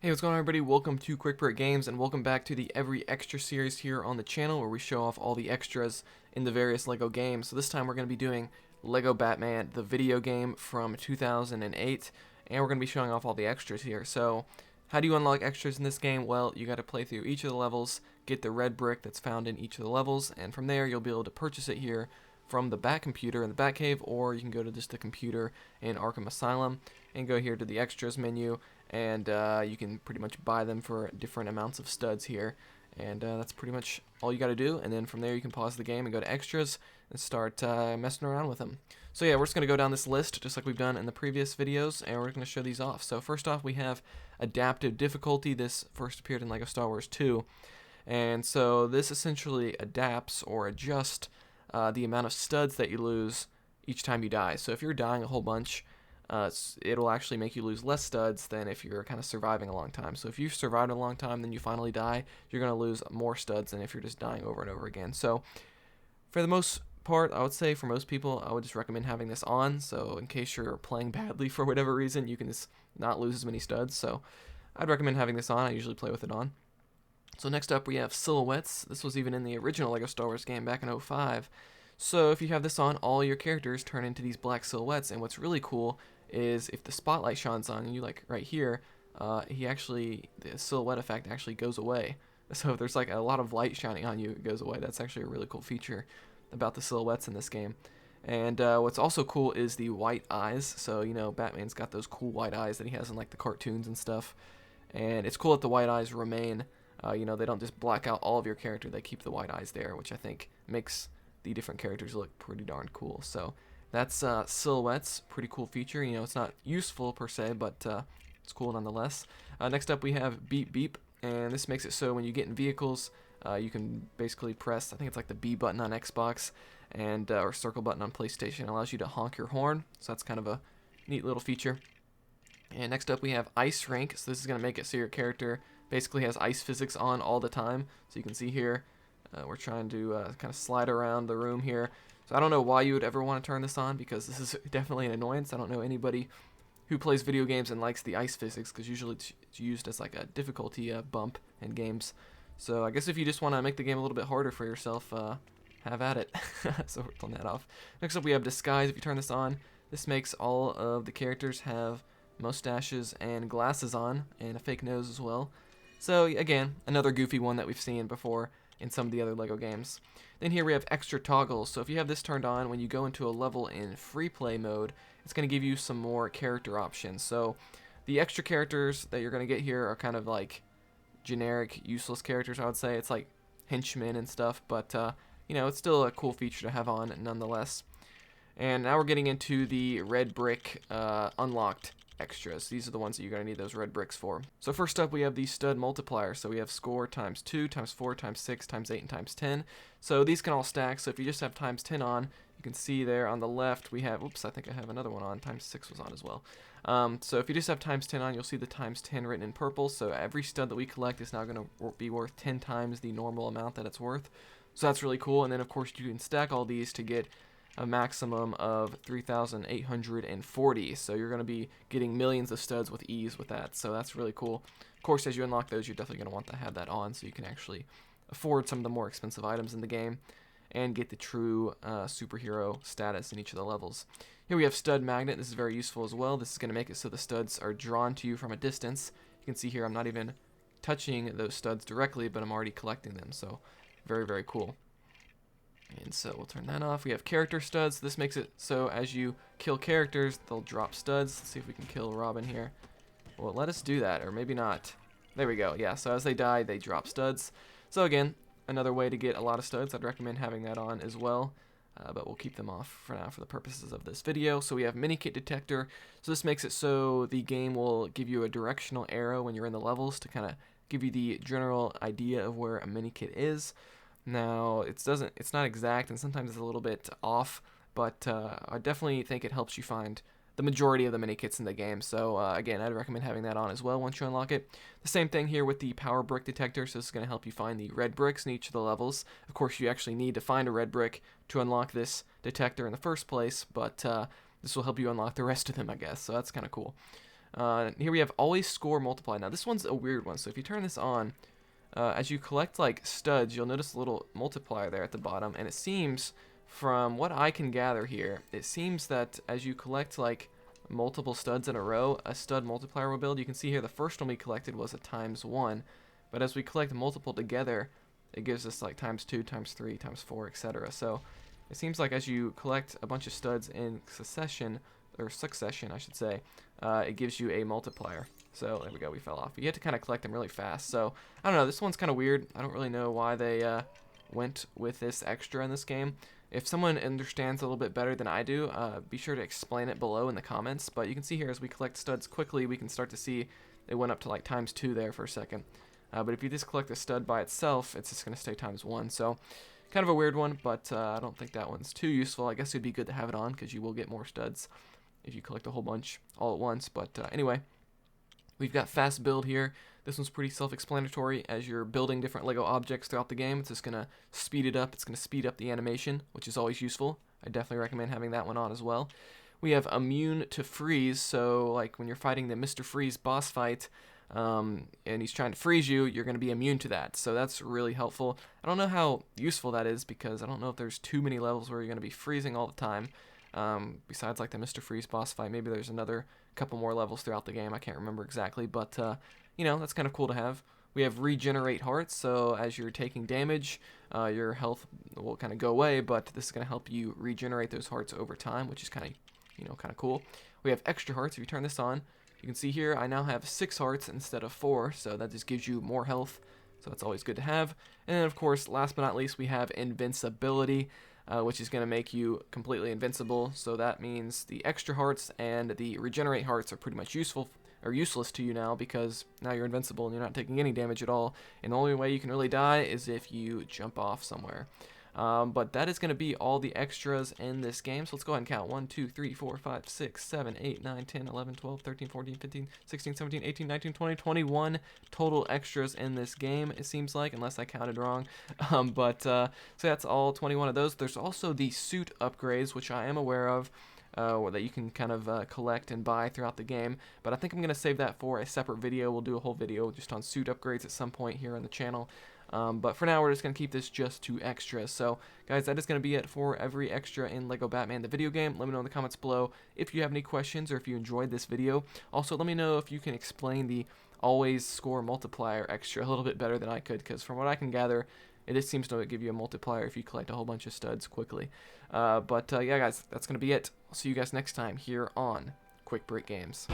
Hey, what's going on, everybody? Welcome to Quick Break Games, and welcome back to the Every Extra series here on the channel, where we show off all the extras in the various LEGO games. So this time we're going to be doing LEGO Batman, the video game from 2008, and we're going to be showing off all the extras here. So how do you unlock extras in this game? Well, you got to play through each of the levels, get the red brick that's found in each of the levels, and from there you'll be able to purchase it here from the Bat computer in the Batcave, or you can go to just the computer in Arkham Asylum and go here to the extras menu, and you can pretty much buy them for different amounts of studs here, and that's pretty much all you got to do. And then from there you can pause the game and go to extras and start messing around with them. So yeah, we're just going to go down this list just like we've done in the previous videos, and we're going to show these off. So first off, we have adaptive difficulty. This first appeared in LEGO Star Wars 2, and so this essentially adapts or adjusts the amount of studs that you lose each time you die. So if you're dying a whole bunch, it'll actually make you lose less studs than if you're kind of surviving a long time. So if you've survived a long time, then you finally die, you're going to lose more studs than if you're just dying over and over again. So for the most part, I would say for most people, I would just recommend having this on. So in case you're playing badly for whatever reason, you can just not lose as many studs. So I'd recommend having this on. I usually play with it on. So next up we have silhouettes. This was even in the original LEGO Star Wars game back in '05. So if you have this on, all your characters turn into these black silhouettes, and what's really cool is if the spotlight shines on you, like right here, the silhouette effect actually goes away. So if there's like a lot of light shining on you, it goes away. That's actually a really cool feature about the silhouettes in this game. And what's also cool is the white eyes. So, you know, Batman's got those cool white eyes that he has in like the cartoons and stuff. And it's cool that the white eyes remain. You know, they don't just black out all of your character, they keep the white eyes there, which I think makes the different characters look pretty darn cool. So that's silhouettes, pretty cool feature. You know, it's not useful per se, but it's cool nonetheless. Next up we have beep beep, and this makes it so when you get in vehicles, you can basically press, I think it's like the B button on Xbox, and or circle button on PlayStation. It allows you to honk your horn, so that's kind of a neat little feature. And next up we have ice rank. So this is going to make it so your character basically has ice physics on all the time. So you can see here, we're trying to kind of slide around the room here. So I don't know why you would ever want to turn this on, because this is definitely an annoyance. I don't know anybody who plays video games and likes the ice physics, because usually it's used as like a difficulty bump in games. So I guess if you just want to make the game a little bit harder for yourself, have at it. So we're pulling that off. Next up we have disguise. If you turn this on, this makes all of the characters have mustaches and glasses on, and a fake nose as well. So again, another goofy one that we've seen before in some of the other LEGO games. Then here we have extra toggles. So if you have this turned on, when you go into a level in free play mode, it's going to give you some more character options. So the extra characters that you're going to get here are kind of like generic, useless characters, I would say. It's like henchmen and stuff, but you know, it's still a cool feature to have on nonetheless. And now we're getting into the red brick unlocked extras. These are the ones that you're going to need those red bricks for. So first up we have the stud multiplier. So we have score times 2, times 4, times 6, times 8, and times 10. So these can all stack. So if you just have times 10 on, you can see there on the left we have, oops, I think I have another one on, times 6 was on as well. So if you just have times 10 on, you'll see the times 10 written in purple. So every stud that we collect is now going to be worth 10 times the normal amount that it's worth. So that's really cool. And then of course you can stack all these to get a maximum of 3,840. So you're going to be getting millions of studs with ease with that. So that's really cool. Of course, as you unlock those, you're definitely going to want to have that on so you can actually afford some of the more expensive items in the game and get the true superhero status in each of the levels. Here we have stud magnet. This is very useful as well. This is going to make it so the studs are drawn to you from a distance. You can see here I'm not even touching those studs directly, but I'm already collecting them. So very, very cool. And so we'll turn that off. We have character studs. This makes it so as you kill characters, they'll drop studs. Let's see if we can kill Robin here. Well, let us do that, or maybe not. There we go. Yeah, so as they die, they drop studs. So again, another way to get a lot of studs. I'd recommend having that on as well, but we'll keep them off for now for the purposes of this video. So we have mini kit detector. So this makes it so the game will give you a directional arrow when you're in the levels to kind of give you the general idea of where a mini kit is. Now, it's not exact, and sometimes it's a little bit off, but I definitely think it helps you find the majority of the mini kits in the game. So again, I'd recommend having that on as well once you unlock it. The same thing here with the power brick detector. So this is going to help you find the red bricks in each of the levels. Of course, you actually need to find a red brick to unlock this detector in the first place, but this will help you unlock the rest of them, I guess. So that's kind of cool. Here we have always score multiply. Now this one's a weird one. So if you turn this on, as you collect like studs, you'll notice a little multiplier there at the bottom, and it seems, from what I can gather here, it seems that as you collect like multiple studs in a row, a stud multiplier will build. You can see here the first one we collected was a ×1, but as we collect multiple together, it gives us like ×2, ×3, ×4, etc. So it seems like as you collect a bunch of studs in succession, I should say, it gives you a multiplier. So there we go, we fell off. But you have to kind of collect them really fast. So I don't know, this one's kind of weird. I don't really know why they went with this extra in this game. If someone understands a little bit better than I do, be sure to explain it below in the comments. But you can see here as we collect studs quickly, we can start to see it went up to like ×2 there for a second. But if you just collect a stud by itself, it's just going to stay ×1. So kind of a weird one, but I don't think that one's too useful. I guess it'd be good to have it on because you will get more studs if you collect a whole bunch all at once. But anyway, we've got fast build here. This one's pretty self-explanatory. As you're building different Lego objects throughout the game, it's just going to speed it up. It's going to speed up the animation, which is always useful. I definitely recommend having that one on as well. We have immune to freeze, so like when you're fighting the Mr. Freeze boss fight, and he's trying to freeze you, you're going to be immune to that. So that's really helpful. I don't know how useful that is because I don't know if there's too many levels where you're going to be freezing all the time. Besides like the Mr. Freeze boss fight, maybe there's another couple more levels throughout the game. I can't remember exactly, but you know, that's kind of cool to have. We have regenerate hearts, so as you're taking damage, your health will kind of go away, but this is going to help you regenerate those hearts over time, which is kind of, you know, kind of cool. We have extra hearts. If you turn this on, you can see here I now have 6 hearts instead of 4, so that just gives you more health, so that's always good to have. And then of course, last but not least, we have invincibility, which is going to make you completely invincible. So that means the extra hearts and the regenerate hearts are pretty much useful or useless to you now because now you're invincible and you're not taking any damage at all. And the only way you can really die is if you jump off somewhere. But that is going to be all the extras in this game. So let's go ahead and count. 1, 2, 3, 4, 5, 6, 7, 8, 9, 10, 11, 12, 13, 14, 15, 16, 17, 18, 19, 20, 21 total extras in this game, it seems like, unless I counted wrong. So that's all 21 of those. There's also the suit upgrades, which I am aware of, that you can kind of collect and buy throughout the game. But I think I'm going to save that for a separate video. We'll do a whole video just on suit upgrades at some point here on the channel. But for now, we're just going to keep this just to extras. So, guys, that is going to be it for every extra in LEGO Batman the video game. Let me know in the comments below if you have any questions or if you enjoyed this video. Also, let me know if you can explain the always score multiplier extra a little bit better than I could, because from what I can gather, it just seems to give you a multiplier if you collect a whole bunch of studs quickly. Yeah, guys, that's going to be it. I'll see you guys next time here on Quick Break Games.